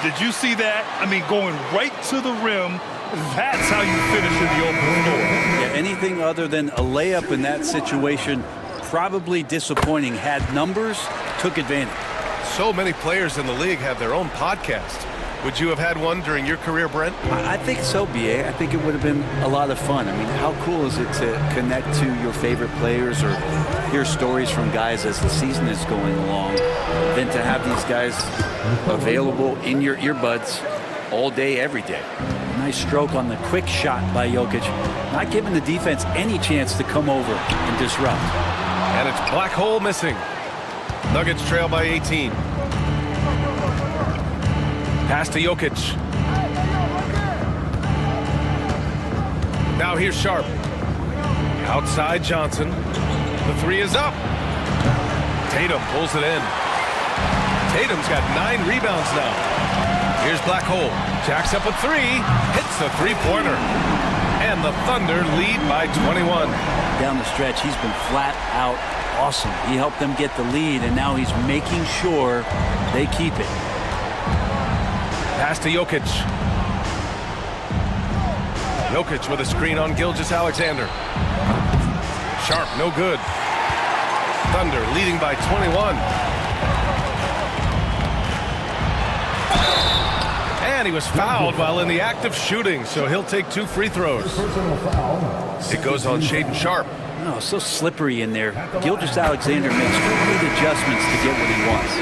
Did you see that? I mean, going right to the rim. That's how you finish in the open floor. Yeah, anything other than a layup in that situation, probably disappointing. Had numbers, took advantage. So many players in the league have their own podcast. Would you have had one during your career, Brent? I think so, B.A. I think it would have been a lot of fun. I mean, how cool is it to connect to your favorite players or hear stories from guys as the season is going along, than to have these guys available in your earbuds all day, every day. Nice stroke on the quick shot by Jokic, not giving the defense any chance to come over and disrupt. And it's Black Hole missing. Nuggets trail by 18. Pass to Jokic. Now here's Sharp. Outside Johnson. The three is up. Tatum pulls it in. Tatum's got 9 rebounds now. Here's Black Hole. Jacks up a 3. Hits the three-pointer. And the Thunder lead by 21. Down the stretch, he's been flat out awesome. He helped them get the lead, and now he's making sure they keep it. Pass to Jokic. Jokic with a screen on Gilgeous-Alexander. Sharp, no good. Thunder leading by 21. And he was fouled while in the act of shooting, so he'll take 2 free throws. It goes on Shaedon Sharp. No, so slippery in there. Gilgeous-Alexander makes great adjustments to get what he wants.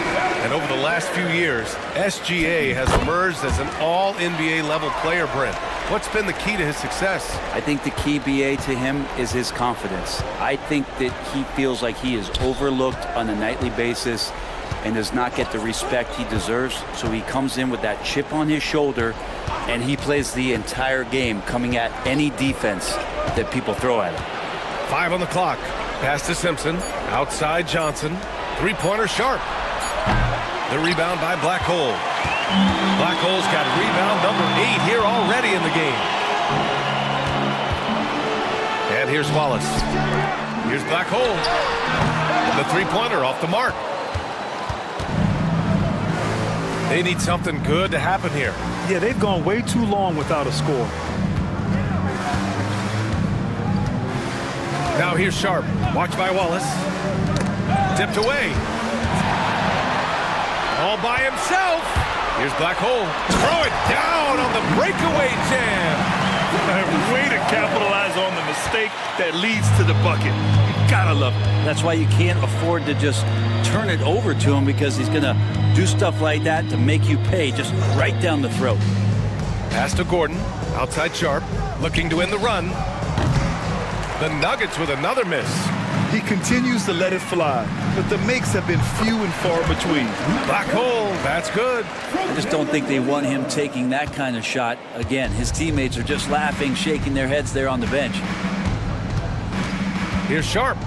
And over the last few years, SGA has emerged as an all-NBA level player, Brent. What's been the key to his success? I think the key, BA, to him is his confidence. I think that he feels like he is overlooked on a nightly basis and does not get the respect he deserves. So he comes in with that chip on his shoulder, and he plays the entire game, coming at any defense that people throw at him. 5 on the clock. Pass to Simpson. Outside Johnson. Three-pointer Sharp. The rebound by Black Hole. Black Hole's got rebound number 8 here already in the game. And here's Wallace. Here's Black Hole. The three-pointer off the mark. They need something good to happen here. Yeah, they've gone way too long without a score. Now here's Sharp. Watched by Wallace. Tipped away. All by himself. Here's Black Hole. Throw it down on the breakaway jam. Way to capitalize on the mistake that leads to the bucket. You gotta love it. That's why you can't afford to just turn it over to him, because he's going to do stuff like that to make you pay just right down the throat. Pass to Gordon. Outside Sharp. Looking to win the run. The Nuggets with another miss. He continues to let it fly, but the makes have been few and far between. Black hole, that's good. I just don't think they want him taking that kind of shot. Again, his teammates are just laughing, shaking their heads there on the bench. Here's Sharp.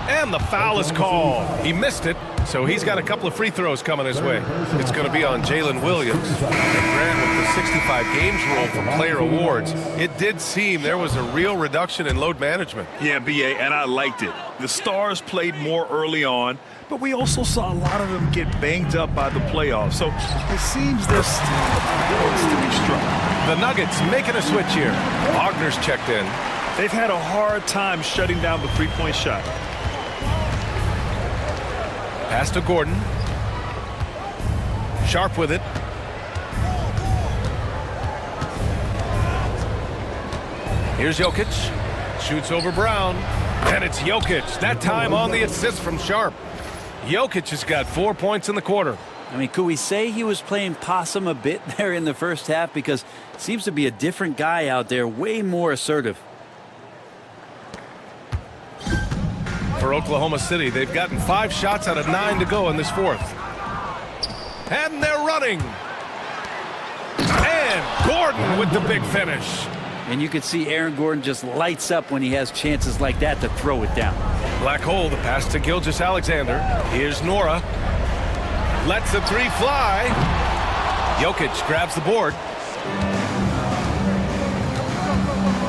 And the foul is called. He missed it, so he's got a couple of free throws coming his way. It's going to be on Jalen Williams. And Grant, with the 65 games rule for player awards, it did seem there was a real reduction in load management. Yeah, BA, and I liked it. The Stars played more early on, but we also saw a lot of them get banged up by the playoffs. So it seems there's still a balance to be struck. The Nuggets making a switch here. Wagner's checked in. They've had a hard time shutting down the three-point shot. Pass to Gordon. Sharp with it. Here's Jokic. Shoots over Brown. And it's Jokic. That time on the assist from Sharp. Jokic has got 4 points in the quarter. I mean, could we say he was playing possum a bit there in the first half? Because it seems to be a different guy out there, way more assertive. For Oklahoma City, they've gotten 5 shots out of 9 to go in this fourth. And they're running. And Gordon with the big finish. And you can see Aaron Gordon just lights up when he has chances like that to throw it down. Black hole, the pass to Gilgeous-Alexander. Here's Nora. Lets the three fly. Jokic grabs the board.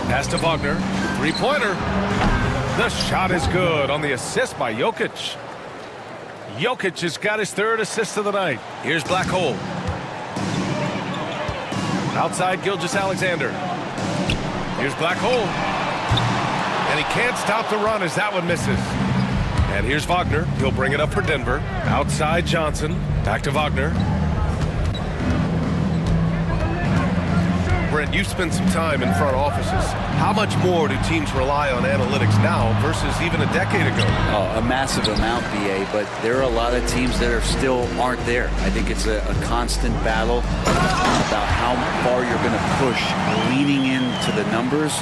Pass to Wagner. Three-pointer. The shot is good on the assist by Jokic. Jokic has got his 3rd assist of the night. Here's Black hole. Outside Gilgeous-Alexander. Here's Black hole. And he can't stop the run as that one misses. And here's Wagner. He'll bring it up for Denver. Outside Johnson. Back to Wagner. Brent, you've spent some time in front offices. How much more do teams rely on analytics now versus even a decade ago? Oh, a massive amount, BA, but there are a lot of teams that are still aren't there. I think it's a constant battle about how far you're going to push, leaning into the numbers.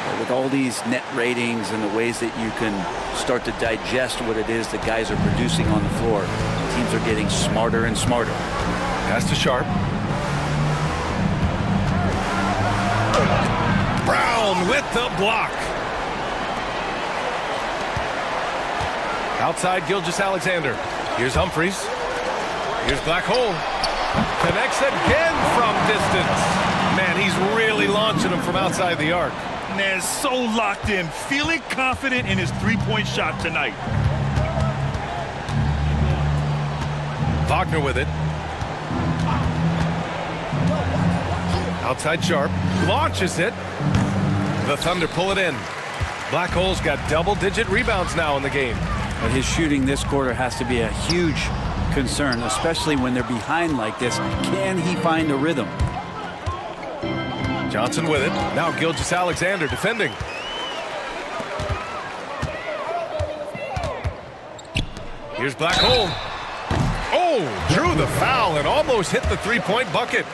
But with all these net ratings and the ways that you can start to digest what it is that guys are producing on the floor, teams are getting smarter and smarter. Pass to Sharp. Brown with the block. Outside Gilgeous-Alexander. Here's Humphries. Here's Black hole. Connects again from distance. Man, he's really launching him from outside the arc. Man, so locked in, feeling confident in his three-point shot tonight. Wagner with it. Outside Sharp. Launches it. The Thunder pull it in. Black hole's got double-digit rebounds now in the game. But his shooting this quarter has to be a huge concern, especially when they're behind like this. Can he find a rhythm? Johnson with it. Now Gilgeous-Alexander defending. Here's Black hole. Oh, drew the foul and almost hit the three-point bucket.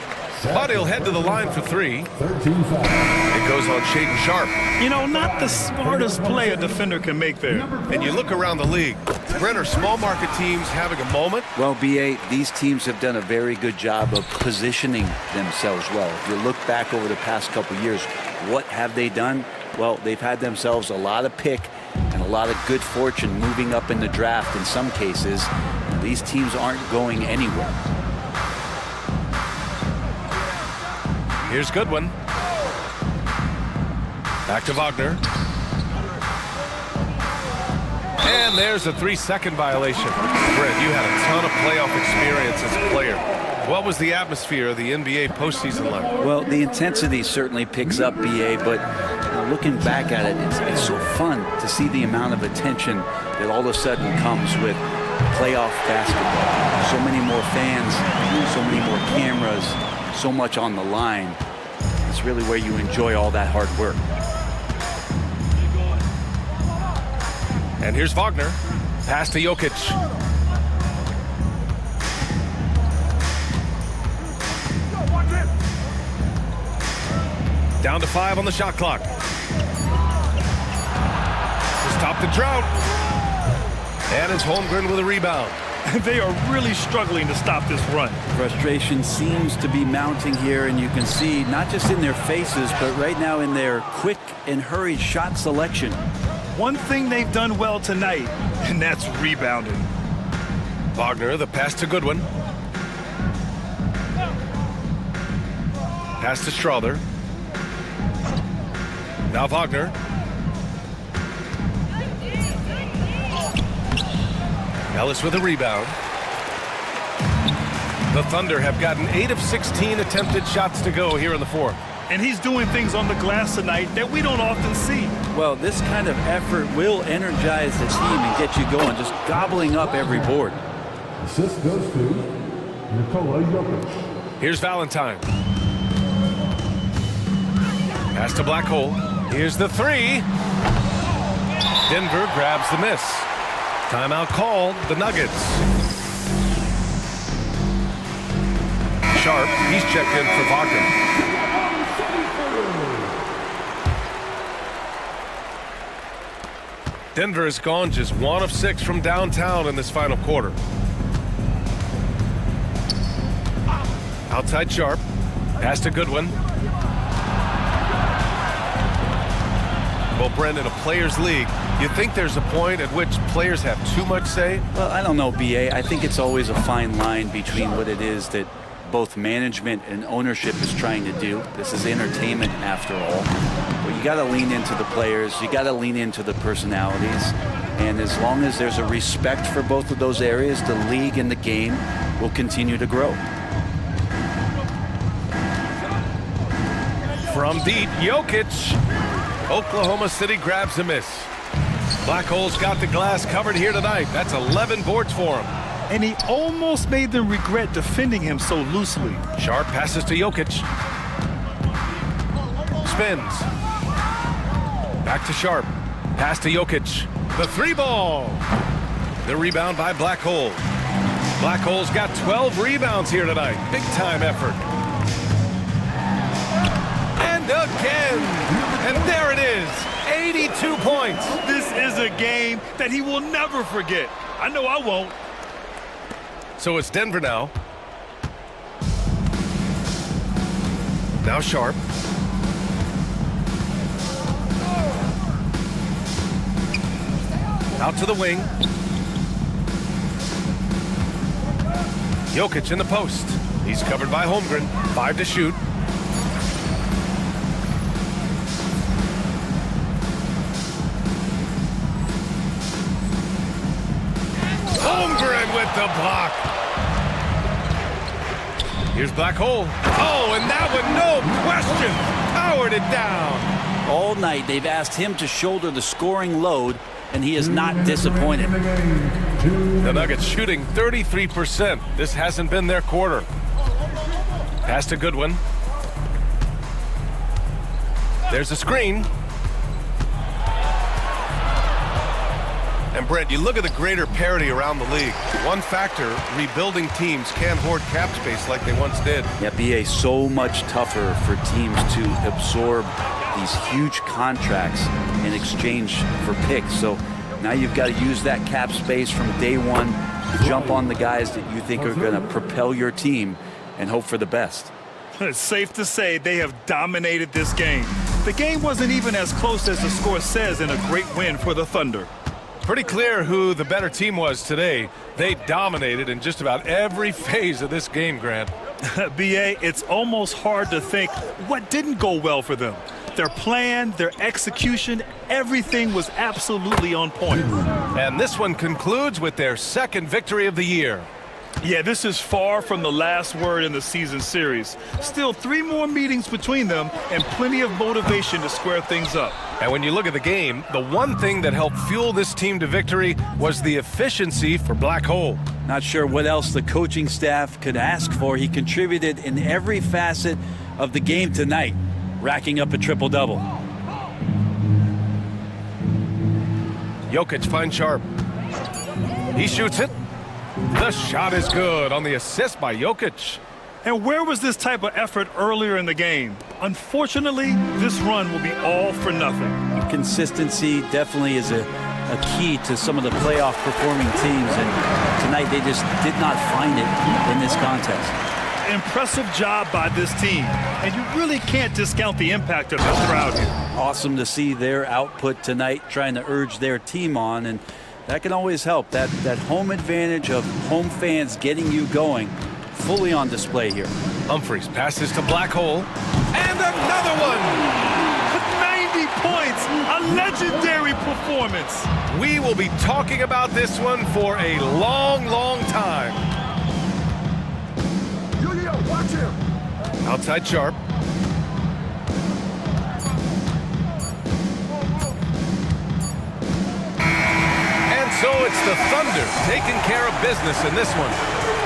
But he'll head to the line for 3. 13 foul. It goes on Shaedon Sharp. You know, not the smartest play a defender can make there. And you look around the league. Brent, are small market teams having a moment? Well, BA, these teams have done a very good job of positioning themselves well. If you look back over the past couple years, what have they done? Well, they've had themselves a lot of pick and a lot of good fortune moving up in the draft in some cases. These teams aren't going anywhere. Here's Goodwin. Back to Wagner. And there's a 3-second violation. Brent, you had a ton of playoff experience as a player. What was the atmosphere of the NBA postseason like? Well, the intensity certainly picks up, BA, but looking back at it, it's so fun to see the amount of attention that all of a sudden comes with playoff basketball. So many more fans, so many more cameras, so much on the line. It's really where you enjoy all that hard work. And here's Wagner. Pass to Jokic. Down to 5 on the shot clock. There's stop the drought. And it's Holmgren with a rebound. They are really struggling to stop this run. Frustration seems to be mounting here, and you can see not just in their faces, but right now in their quick and hurried shot selection. One thing they've done well tonight, and that's rebounding. Wagner, the pass to Goodwin. Pass to Strother. Now Wagner. Ellis with a rebound. The Thunder have gotten 8 of 16 attempted shots to go here in the fourth. And he's doing things on the glass tonight that we don't often see. Well, this kind of effort will energize the team and get you going, just gobbling up every board. Assist goes to Nikola Jokic. Here's Valentine. Pass to Black Hole. Here's the three. Denver grabs the miss. Timeout called, the Nuggets. Sharp, he's checked in for Wagner. Denver has gone just 1 of 6 from downtown in this final quarter. Outside Sharp. Pass to Goodwin. Well, Brent, in a players' league, you think there's a point at which players have too much say? Well, I don't know, B.A. I think it's always a fine line between what it is that both management and ownership is trying to do. This is entertainment after all. But you got to lean into the players. You got to lean into the personalities. And as long as there's a respect for both of those areas, the league and the game will continue to grow. From deep, Jokic. Oklahoma City grabs a miss. Black Hole's got the glass covered here tonight. That's 11 boards for him. And he almost made them regret defending him so loosely. Sharp passes to Jokic. Spins. Back to Sharp. Pass to Jokic. The three ball. The rebound by Black Hole. Black Hole's got 12 rebounds here tonight. Big time effort. And again. And there it is. 82 points. This is a game that he will never forget. I know I won't. So it's Denver now. Now Sharp. Out to the wing. Jokic in the post. He's covered by Holmgren. 5 to shoot. Holmgren with the block. Here's Black Hole. Oh, and that one, no question, powered it down. All night they've asked him to shoulder the scoring load, and he is not disappointed. The Nuggets shooting 33%. This hasn't been their quarter. Pass to Goodwin. There's a screen. And Brent, you look at the greater parity around the league. One factor, rebuilding teams can't hoard cap space like they once did. Yeah, BA, so much tougher for teams to absorb these huge contracts in exchange for picks. So now you've got to use that cap space from day one to jump on the guys that you think are going to propel your team and hope for the best. It's safe to say they have dominated this game. The game wasn't even as close as the score says in a great win for the Thunder. Pretty clear who the better team was today. They dominated in just about every phase of this game, Grant. BA, it's almost hard to think what didn't go well for them. Their plan, their execution, everything was absolutely on point. And this one concludes with their second victory of the year. Yeah, this is far from the last word in the season series. Still 3 more meetings between them and plenty of motivation to square things up. And when you look at the game, the one thing that helped fuel this team to victory was the efficiency for Black Hole. Not sure what else the coaching staff could ask for. He contributed in every facet of the game tonight, racking up a triple-double. Jokic finds Sharp. He shoots it. The shot is good on the assist by Jokic. And where was this type of effort earlier in the game? Unfortunately, this run will be all for nothing. Consistency definitely is a key to some of the playoff performing teams, and tonight they just did not find it in this contest. Impressive job by this team, and you really can't discount the impact of this crowd here. Awesome to see their output tonight, trying to urge their team on, and that can always help. That home advantage of home fans getting you going, fully on display here. Humphries passes to Black Hole, and another one! 90 points, a legendary performance. We will be talking about this one for a long, long time. Watch him. Outside Sharp. And so it's the Thunder taking care of business in this one.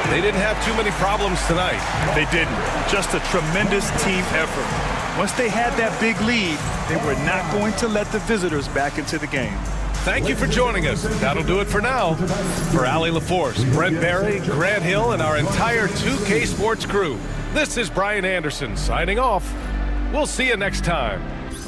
They didn't have too many problems tonight. They didn't. Just a tremendous team effort. Once they had that big lead, they were not going to let the visitors back into the game. Thank you for joining us. That'll do it for now. For Allie LaForce, Brent Barry, Grant Hill, and our entire 2K Sports crew, this is Brian Anderson signing off. We'll see you next time.